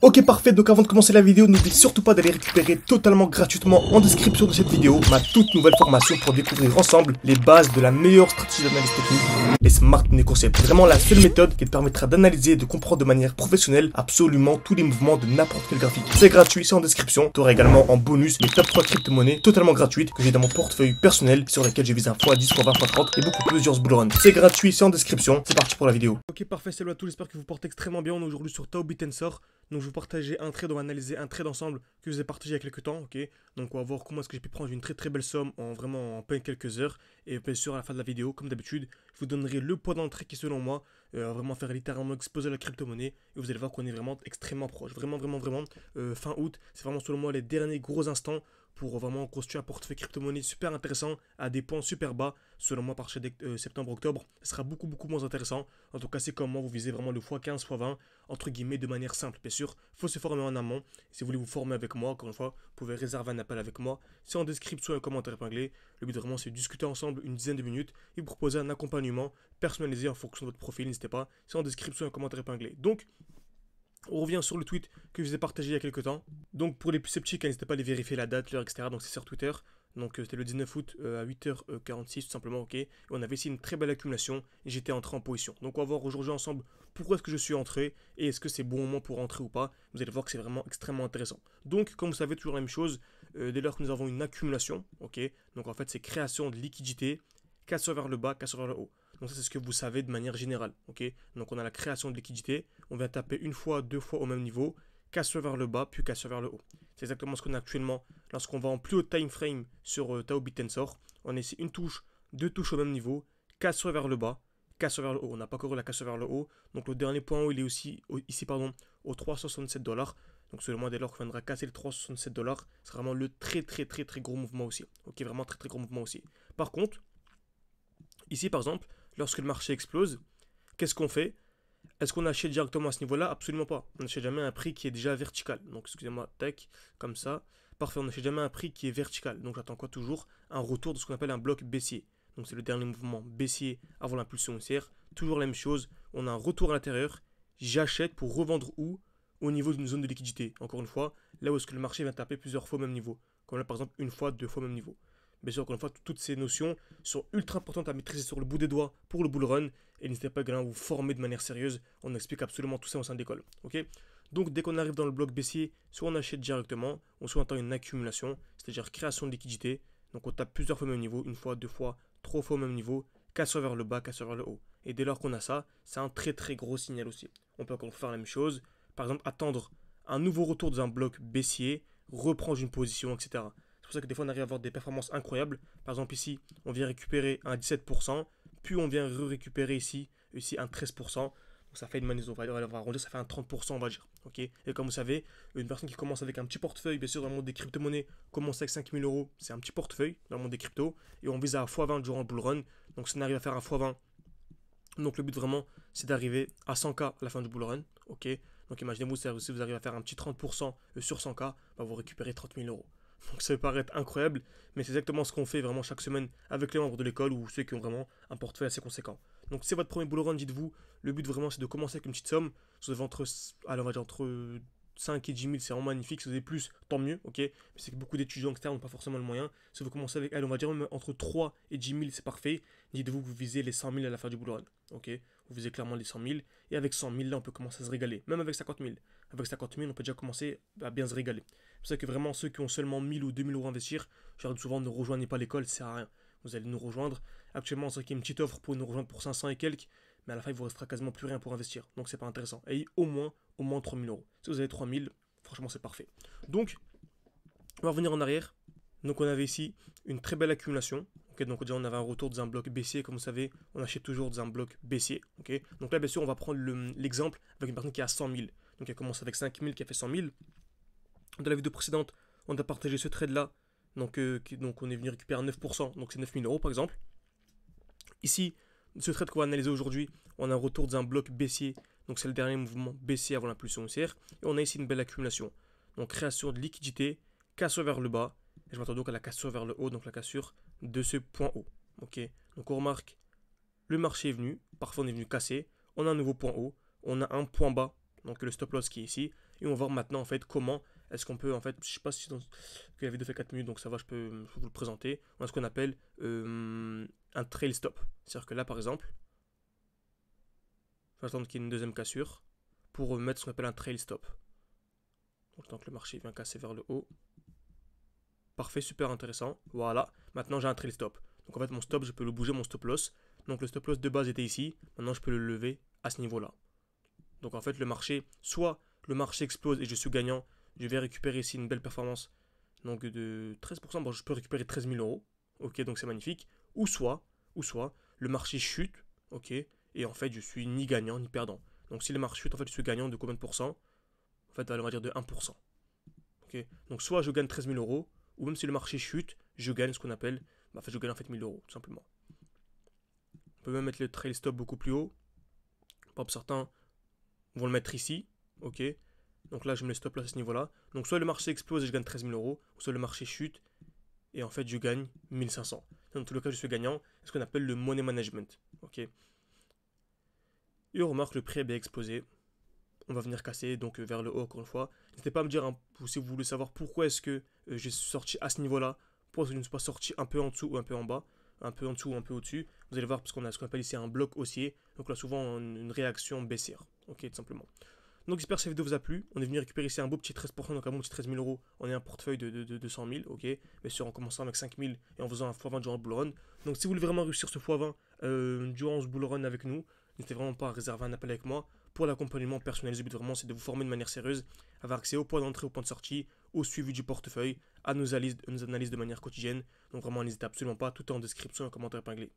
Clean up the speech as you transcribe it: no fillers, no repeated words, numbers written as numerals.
Ok parfait, donc avant de commencer la vidéo, n'oublie surtout pas d'aller récupérer totalement gratuitement en description de cette vidéo ma toute nouvelle formation pour découvrir ensemble les bases de la meilleure stratégie d'analyse technique, les Smart Money Concepts. Vraiment la seule méthode qui te permettra d'analyser et de comprendre de manière professionnelle absolument tous les mouvements de n'importe quel graphique. C'est gratuit, c'est en description. Tu auras également en bonus les top 3 crypto-monnaies totalement gratuites que j'ai dans mon portefeuille personnel sur lesquelles je vise un x10, x20, x30 et beaucoup plusieurs bull runs. C'est gratuit, c'est en description. C'est parti pour la vidéo. Ok parfait, salut à tous, j'espère que vous portez extrêmement bien. On est aujourd'hui sur Tao-Bitensor. Donc je vais vous partager un trade, on va analyser un trade ensemble que je vous ai partagé il y a quelques temps, ok. Donc on va voir comment est-ce que j'ai pu prendre une très belle somme en vraiment en peine quelques heures. Et bien sûr à la fin de la vidéo, comme d'habitude, je vous donnerai le poids d'entrée qui selon moi va vraiment faire littéralement exploser la crypto-monnaie. Et vous allez voir qu'on est vraiment extrêmement proche, vraiment fin août, c'est vraiment selon moi les derniers gros instants pour vraiment construire un portefeuille crypto-monnaie super intéressant à des points super bas. Selon moi, par chez septembre-octobre, ce sera beaucoup moins intéressant. En tout cas, c'est comme moi, vous visez vraiment le x15, x20, entre guillemets, de manière simple. Bien sûr, il faut se former en amont. Si vous voulez vous former avec moi, encore une fois, vous pouvez réserver un appel avec moi. C'est en description et un commentaire épinglé. Le but vraiment, c'est de discuter ensemble une dizaine de minutes et vous proposer un accompagnement personnalisé en fonction de votre profil. N'hésitez pas, c'est en description et un commentaire épinglé. Donc, on revient sur le tweet que je vous ai partagé il y a quelques temps. Donc pour les plus sceptiques, n'hésitez pas à aller vérifier la date, l'heure, etc. Donc c'est sur Twitter. Donc c'était le 19 août à 8h46 tout simplement, ok. Et on avait ici une très belle accumulation et j'étais entré en position. Donc on va voir aujourd'hui ensemble pourquoi est-ce que je suis entré et est-ce que c'est bon moment pour entrer ou pas. Vous allez voir que c'est vraiment extrêmement intéressant. Donc comme vous savez, toujours la même chose, dès lors que nous avons une accumulation, ok. Donc en fait c'est création de liquidité, cassure vers le bas, cassure vers le haut. Donc ça c'est ce que vous savez de manière générale, ok. Donc on a la création de liquidité, on vient taper une fois, deux fois au même niveau, cassure vers le bas, puis cassure vers le haut. C'est exactement ce qu'on a actuellement lorsqu'on va en plus haut time frame sur Tao-Bitensor. On a ici une touche, deux touches au même niveau, cassure vers le bas, cassure vers le haut. On n'a pas encore la cassure vers le haut. Donc le dernier point haut, il est aussi ici au 3,67$. Donc seulement dès lors qu'on viendra casser le 3,67$, c'est vraiment le très gros mouvement aussi. Ok, vraiment très gros mouvement aussi. Par contre, ici par exemple, lorsque le marché explose, qu'est-ce qu'on fait? Est-ce qu'on achète directement à ce niveau-là? Absolument pas. On n'achète jamais un prix qui est déjà vertical. Donc, excusez-moi, tac, comme ça. Parfait, on n'achète jamais un prix qui est vertical. Donc, j'attends quoi? Toujours un retour de ce qu'on appelle un bloc baissier. Donc, c'est le dernier mouvement baissier avant l'impulsion haussière. Toujours la même chose. On a un retour à l'intérieur. J'achète pour revendre où? Au niveau d'une zone de liquidité. Encore une fois, là où est-ce que le marché va taper plusieurs fois au même niveau. Comme là, par exemple, une fois, deux fois au même niveau. Bien sûr, encore une fois, toutes ces notions sont ultra importantes à maîtriser sur le bout des doigts pour le bull run. Et n'hésitez pas également à vous former de manière sérieuse. On explique absolument tout ça au sein d'école. Ok. Donc, dès qu'on arrive dans le bloc baissier, soit on achète directement, ou soit on attend une accumulation, c'est-à-dire création de liquidité. Donc, on tape plusieurs fois au même niveau, une fois, deux fois, trois fois au même niveau, cassure vers le bas, cassure vers le haut. Et dès lors qu'on a ça, c'est un très gros signal aussi. On peut encore faire la même chose. Par exemple, attendre un nouveau retour dans un bloc baissier, reprendre une position, etc. C'est pour ça que des fois on arrive à avoir des performances incroyables. Par exemple ici, on vient récupérer un 17%, puis on vient récupérer ici un 13%. Donc ça fait une manière, on va arrondir, ça fait un 30%, on va dire. Ok. Et comme vous savez, une personne qui commence avec un petit portefeuille, bien sûr dans le monde des crypto-monnaies, commence avec 5000 euros, c'est un petit portefeuille dans le monde des cryptos, et on vise à x20 durant le bull run. Donc si on arrive à faire un x20, donc le but vraiment, c'est d'arriver à 100K à la fin du bull run. Ok. Donc imaginez-vous, si vous arrivez à faire un petit 30% sur 100K, bah vous récupérez 30 000 euros. Donc ça peut paraître incroyable, mais c'est exactement ce qu'on fait vraiment chaque semaine avec les membres de l'école ou ceux qui ont vraiment un portefeuille assez conséquent. Donc c'est votre premier bull run, dites-vous, le but vraiment c'est de commencer avec une petite somme. Si vous avez entre 5 et 10 000, c'est vraiment magnifique. Si vous avez plus, tant mieux, ok. Mais c'est que beaucoup d'étudiants externes n'ont pas forcément le moyen. Si vous commencez avec, on va dire même entre 3 et 10 000, c'est parfait. Dites-vous que vous visez les 100 000 à la fin du bull run, ok. Vous visez clairement les 100 000. Et avec 100 000, là, on peut commencer à se régaler. Même avec 50 000. Avec 50 000, on peut déjà commencer à bien se régaler. C'est pour ça que vraiment, ceux qui ont seulement 1000 ou 2000 euros à investir, je leur dis souvent, ne rejoignez pas l'école, ça sert à rien. Vous allez nous rejoindre. Actuellement, c'est qu'il y a une petite offre pour nous rejoindre pour 500 et quelques. Mais à la fin, il vous restera quasiment plus rien pour investir. Donc, c'est pas intéressant. Ayez au moins 3 000 euros. Si vous avez 3 000, franchement, c'est parfait. Donc, on va revenir en arrière. Donc, on avait ici une très belle accumulation. Okay, donc, déjà, on avait un retour dans un bloc baissier. Comme vous savez, on achète toujours dans un bloc baissier. Okay, donc, là, bien sûr, on va prendre l'exemple avec une personne qui a 100 000. Donc, elle commence avec 5 000, qui a fait 100 000. Dans la vidéo précédente, on a partagé ce trade-là. Donc, on est venu récupérer 9%. Donc, c'est 9 000 euros, par exemple. Ici, ce trade qu'on va analyser aujourd'hui, on a un retour d'un bloc baissier. Donc, c'est le dernier mouvement baissier avant l'impulsion haussière. Et on a ici une belle accumulation. Donc, création de liquidité, cassure vers le bas. Et je m'attends donc à la cassure vers le haut, donc la cassure de ce point haut. Ok. Donc, on remarque, le marché est venu. Parfois, on est venu casser. On a un nouveau point haut. On a un point bas. Donc, le stop loss qui est ici. Et on va voir maintenant en fait comment est-ce qu'on peut en fait, je sais pas si que la vidéo fait 4 minutes donc ça va, je peux vous le présenter. On a ce qu'on appelle un trail stop. C'est-à-dire que là par exemple, je vais attendre qu'il y ait une deuxième cassure pour mettre ce qu'on appelle un trail stop. Donc tant que le marché vient casser vers le haut. Parfait, super intéressant. Voilà, maintenant j'ai un trail stop. Donc en fait mon stop, je peux le bouger, mon stop loss. Donc le stop loss de base était ici, maintenant je peux le lever à ce niveau-là. Donc en fait le marché, soit le marché explose et je suis gagnant, je vais récupérer ici une belle performance donc de 13%, bon je peux récupérer 13 000 euros, ok, donc c'est magnifique. Ou soit le marché chute, ok, et en fait je suis ni gagnant ni perdant. Donc si le marché chute, en fait je suis gagnant de combien de pourcents? En fait on va dire de 1%. Ok, donc soit je gagne 13 000 euros, ou même si le marché chute, je gagne ce qu'on appelle, en fait je gagne en fait 1000 euros tout simplement. On peut même mettre le trail stop beaucoup plus haut. Par exemple certains vont le mettre ici, ok. Donc là, je me le stop là à ce niveau-là. Donc soit le marché explose et je gagne 13 000 euros, ou soit le marché chute et en fait je gagne 1500. Dans tous les cas, je suis gagnant. C'est ce qu'on appelle le money management, ok. Et on remarque le prix a bien explosé. On va venir casser donc vers le haut encore une fois. N'hésitez pas à me dire si vous voulez savoir pourquoi est-ce que j'ai sorti à ce niveau-là, pourquoi est-ce que je ne suis pas sorti un peu en dessous ou un peu en bas, un peu en dessous ou un peu au-dessus. Vous allez voir parce qu'on a ce qu'on appelle ici un bloc haussier. Donc là souvent une réaction baissière, ok, tout simplement. Donc j'espère que cette vidéo vous a plu. On est venu récupérer ici un beau petit 13%, donc un bon petit 13 000 euros. On est un portefeuille de 200 000, ok. Bien sûr, en commençant avec 5 000 et en faisant un x20 durant le bull run. Donc si vous voulez vraiment réussir ce x20 durant ce bull run avec nous, n'hésitez vraiment pas à réserver un appel avec moi pour l'accompagnement personnalisé. Le but vraiment, c'est de vous former de manière sérieuse, avoir accès au point d'entrée, au point de sortie, au suivi du portefeuille, à nos analyses de manière quotidienne. Donc vraiment, n'hésitez absolument pas, tout est en description et en commentaire épinglé.